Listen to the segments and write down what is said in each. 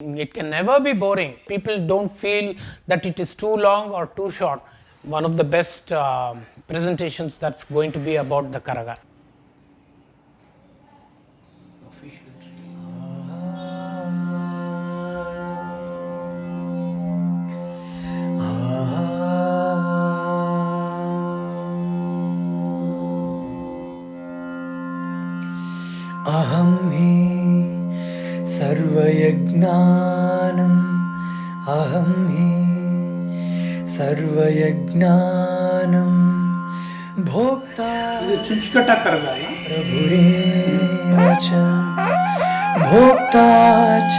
It can never be boring. People don't feel that it is too long or too short. One of the best presentations that's going to be about the Karaga. अहं हि सर्वयज्ञानम् अहं हि सर्वयज्ञानं भोक्ता ಚುಂಚುಕಟ್ಟ ಕರಗ प्रभुरेव च भोक्ता च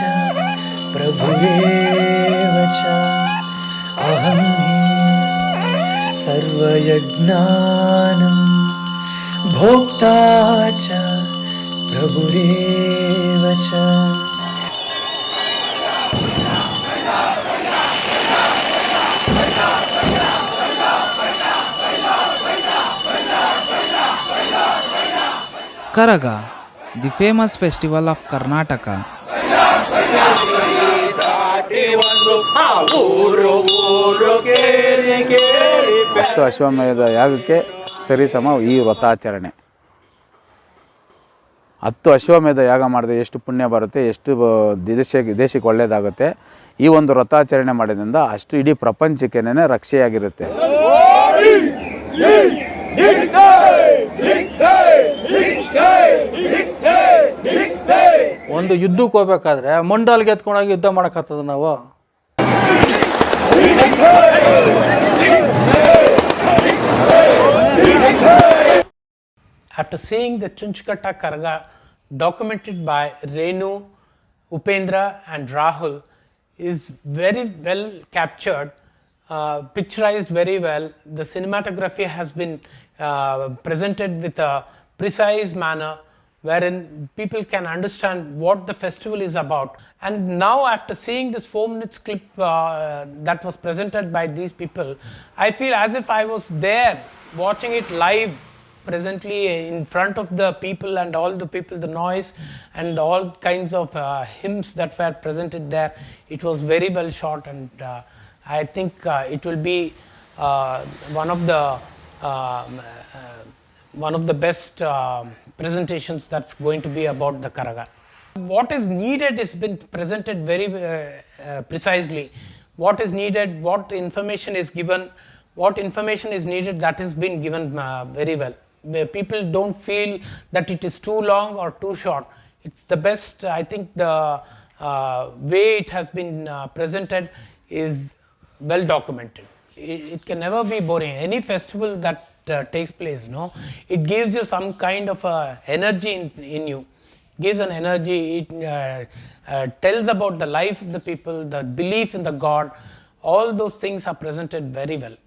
प्रभुरेव च अहं हि सर्वयज्ञानं भोक्ता च प्रभुरेव च Karaga, the famous festival of Karnataka. ಹತ್ತು ಅಶ್ವಮೇಧ ಯಾಗಕ್ಕೆ ಸರಿಸಮ ಈ ವ್ರತಾಚರಣೆ. 10 ಅಶ್ವಮೇಧ ಯಾಗ ಮಾಡಿದ್ರೆ ಎಷ್ಟು ಪುಣ್ಯ ಬರುತ್ತೆ, ಎಷ್ಟು ದೇಶಕ್ಕೆ ಒಳ್ಳೆಯದಾಗುತ್ತೆ. ಈ ಒಂದು ವ್ರತಾಚರಣೆ ಮಾಡೋದ್ರಿಂದ ಅಷ್ಟು ಇಡೀ ಪ್ರಪಂಚಕ್ಕೇನೆ ರಕ್ಷೆಯಾಗಿರುತ್ತೆ. ಒಂದು ಯುದ್ಧಕ್ಕೆ ಹೋಗ್ಬೇಕಾದ್ರೆ ಮಂಡಲ್ಗೆ ಎತ್ಕೊಂಡೋಗಿ ಯುದ್ಧ ಮಾಡೋಕ್ಕಾಗ್ತದೆ ನಾವು. After seeing the Chunchkatta Karaga documented by Renu, Upendra and Rahul is very well captured, picturized very well. The cinematography has been presented with a precise manner wherein people can understand what the festival is about. And now after seeing this 4 minutes clip that was presented by these people, I feel as if I was there watching it live presently in front of the people and all the people, the noise and all kinds of hymns that were presented there. It was very well shot, and I think it will be one of the best presentations that's going to be about the Karaga. What is needed has been presented very precisely. What is needed, what information is given, what information is needed, that has been given very well. People don't feel that it is too long or too short. It's the best. I think the way it has been presented is well documented. It can never be boring. Any festival that takes place, it gives you some kind of energy in you. Gives an energy. It tells about the life of the people, the belief in the God. All those things are presented very well.